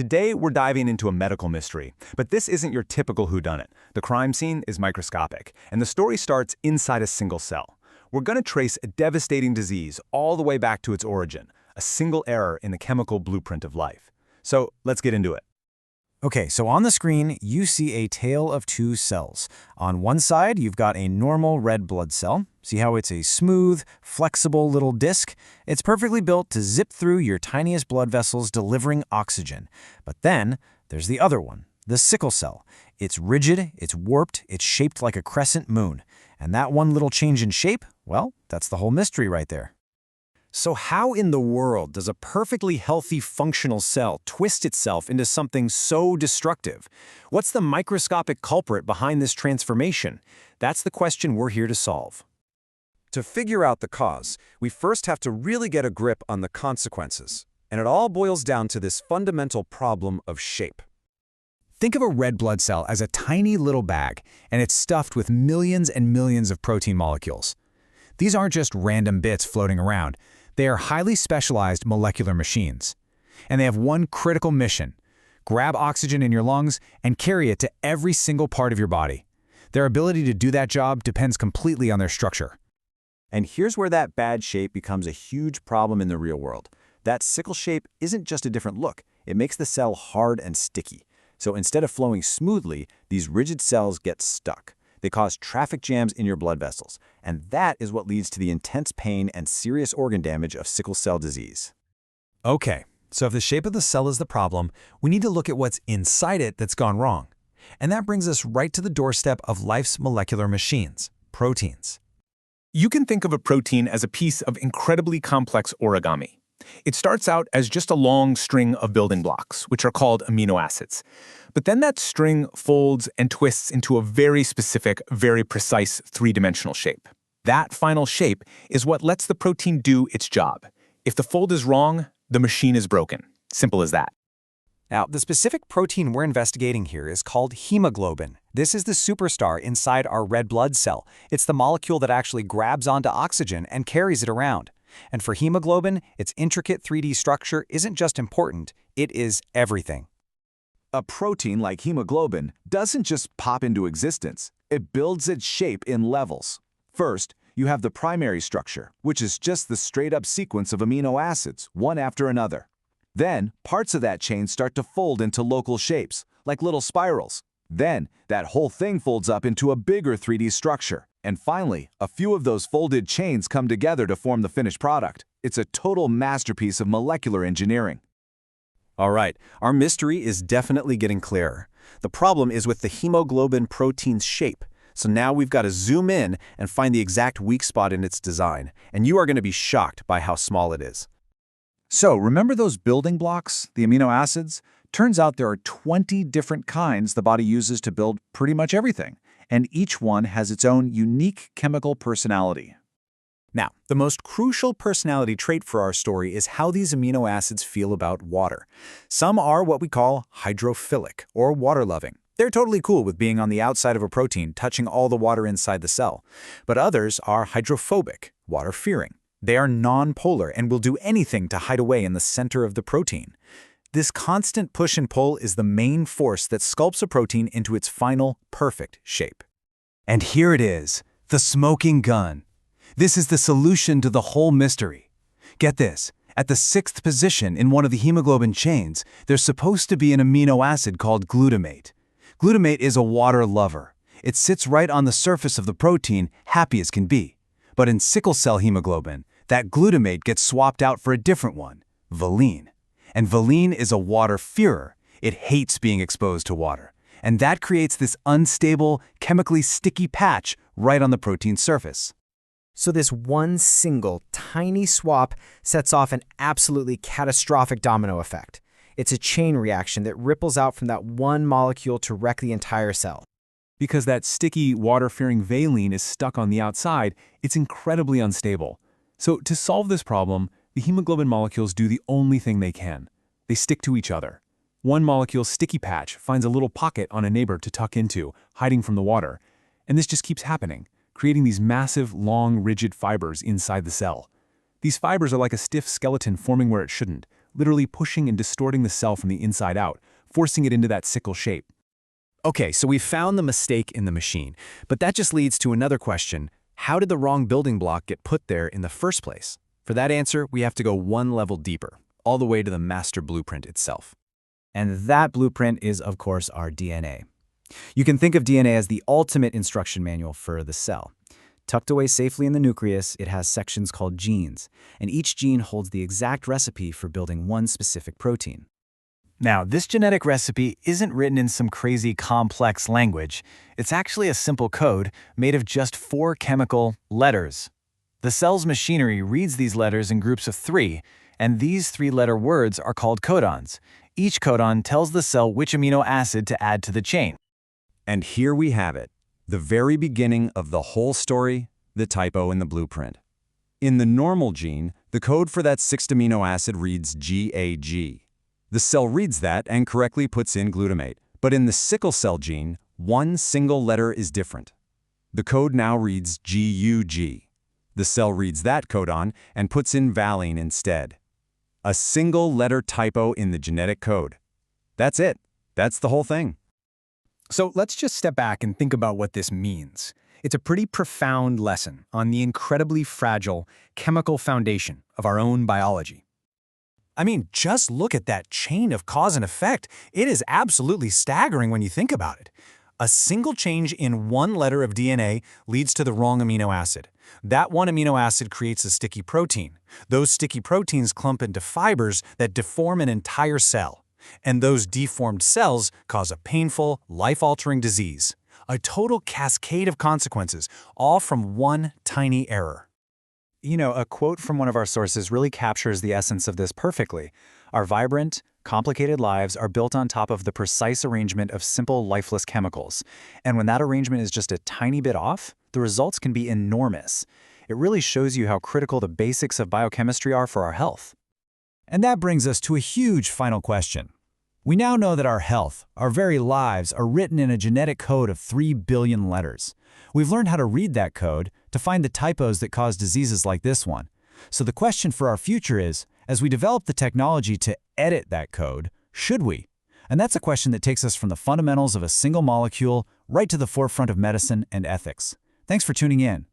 Today, we're diving into a medical mystery, but this isn't your typical whodunit. The crime scene is microscopic, and the story starts inside a single cell. We're going to trace a devastating disease all the way back to its origin, a single error in the chemical blueprint of life. So let's get into it. Okay, so on the screen, you see a tale of two cells. On one side, you've got a normal red blood cell. See how it's a smooth, flexible little disc? It's perfectly built to zip through your tiniest blood vessels, delivering oxygen. But then, there's the other one, the sickle cell. It's rigid, it's warped, it's shaped like a crescent moon. And that one little change in shape, well, that's the whole mystery right there. So how in the world does a perfectly healthy functional cell twist itself into something so destructive? What's the microscopic culprit behind this transformation? That's the question we're here to solve. To figure out the cause, we first have to really get a grip on the consequences. And it all boils down to this fundamental problem of shape. Think of a red blood cell as a tiny little bag, and it's stuffed with millions and millions of protein molecules. These aren't just random bits floating around. They are highly specialized molecular machines. And they have one critical mission: grab oxygen in your lungs and carry it to every single part of your body. Their ability to do that job depends completely on their structure. And here's where that bad shape becomes a huge problem in the real world. That sickle shape isn't just a different look. It makes the cell hard and sticky. So instead of flowing smoothly, these rigid cells get stuck. They cause traffic jams in your blood vessels, and that is what leads to the intense pain and serious organ damage of sickle cell disease. Okay, so if the shape of the cell is the problem, we need to look at what's inside it that's gone wrong. And that brings us right to the doorstep of life's molecular machines, proteins. You can think of a protein as a piece of incredibly complex origami. It starts out as just a long string of building blocks, which are called amino acids. But then that string folds and twists into a very specific, very precise three-dimensional shape. That final shape is what lets the protein do its job. If the fold is wrong, the machine is broken. Simple as that. Now, the specific protein we're investigating here is called hemoglobin. This is the superstar inside our red blood cell. It's the molecule that actually grabs onto oxygen and carries it around. And for hemoglobin, its intricate 3D structure isn't just important, it is everything. A protein like hemoglobin doesn't just pop into existence. It builds its shape in levels. First, you have the primary structure, which is just the straight-up sequence of amino acids, one after another. Then, parts of that chain start to fold into local shapes, like little spirals. Then, that whole thing folds up into a bigger 3D structure. And finally, a few of those folded chains come together to form the finished product. It's a total masterpiece of molecular engineering. All right, our mystery is definitely getting clearer. The problem is with the hemoglobin protein's shape. So now we've got to zoom in and find the exact weak spot in its design. And you are going to be shocked by how small it is. So remember those building blocks, the amino acids? Turns out there are 20 different kinds the body uses to build pretty much everything. And each one has its own unique chemical personality. Now, the most crucial personality trait for our story is how these amino acids feel about water. Some are what we call hydrophilic, or water-loving. They're totally cool with being on the outside of a protein, touching all the water inside the cell. But others are hydrophobic, water-fearing. They are non-polar and will do anything to hide away in the center of the protein. This constant push and pull is the main force that sculpts a protein into its final, perfect shape. And here it is, the smoking gun. This is the solution to the whole mystery. Get this, at the 6th position in one of the hemoglobin chains, there's supposed to be an amino acid called glutamate. Glutamate is a water lover. It sits right on the surface of the protein, happy as can be. But in sickle cell hemoglobin, that glutamate gets swapped out for a different one, valine. And valine is a water-fearer. It hates being exposed to water. And that creates this unstable, chemically sticky patch right on the protein's surface. So this one single, tiny swap sets off an absolutely catastrophic domino effect. It's a chain reaction that ripples out from that one molecule to wreck the entire cell. Because that sticky, water-fearing valine is stuck on the outside, it's incredibly unstable. So to solve this problem, the hemoglobin molecules do the only thing they can. They stick to each other. One molecule's sticky patch finds a little pocket on a neighbor to tuck into, hiding from the water. And this just keeps happening, creating these massive, long, rigid fibers inside the cell. These fibers are like a stiff skeleton forming where it shouldn't, literally pushing and distorting the cell from the inside out, forcing it into that sickle shape. Okay, so we've found the mistake in the machine, but that just leads to another question. How did the wrong building block get put there in the first place? For that answer, we have to go one level deeper, all the way to the master blueprint itself. And that blueprint is, of course, our DNA. You can think of DNA as the ultimate instruction manual for the cell. Tucked away safely in the nucleus, it has sections called genes, and each gene holds the exact recipe for building one specific protein. Now, this genetic recipe isn't written in some crazy complex language. It's actually a simple code made of just 4 chemical letters. The cell's machinery reads these letters in groups of 3, and these 3-letter words are called codons. Each codon tells the cell which amino acid to add to the chain. And here we have it, the very beginning of the whole story, the typo in the blueprint. In the normal gene, the code for that 6th amino acid reads GAG. The cell reads that and correctly puts in glutamate. But in the sickle cell gene, one single letter is different. The code now reads GUG. The cell reads that codon and puts in valine instead. A single letter typo in the genetic code. That's it. That's the whole thing. So let's just step back and think about what this means. It's a pretty profound lesson on the incredibly fragile chemical foundation of our own biology. I mean, just look at that chain of cause and effect. It is absolutely staggering when you think about it. A single change in one letter of DNA leads to the wrong amino acid. That one amino acid creates a sticky protein. Those sticky proteins clump into fibers that deform an entire cell. And those deformed cells cause a painful, life-altering disease. A total cascade of consequences, all from one tiny error. You know, a quote from one of our sources really captures the essence of this perfectly. Our vibrant, complicated lives are built on top of the precise arrangement of simple, lifeless chemicals. And when that arrangement is just a tiny bit off, the results can be enormous. It really shows you how critical the basics of biochemistry are for our health. And that brings us to a huge final question. We now know that our health, our very lives, are written in a genetic code of 3 billion letters. We've learned how to read that code to find the typos that cause diseases like this one. So the question for our future is, as we develop the technology to edit that code, should we? And that's a question that takes us from the fundamentals of a single molecule right to the forefront of medicine and ethics. Thanks for tuning in.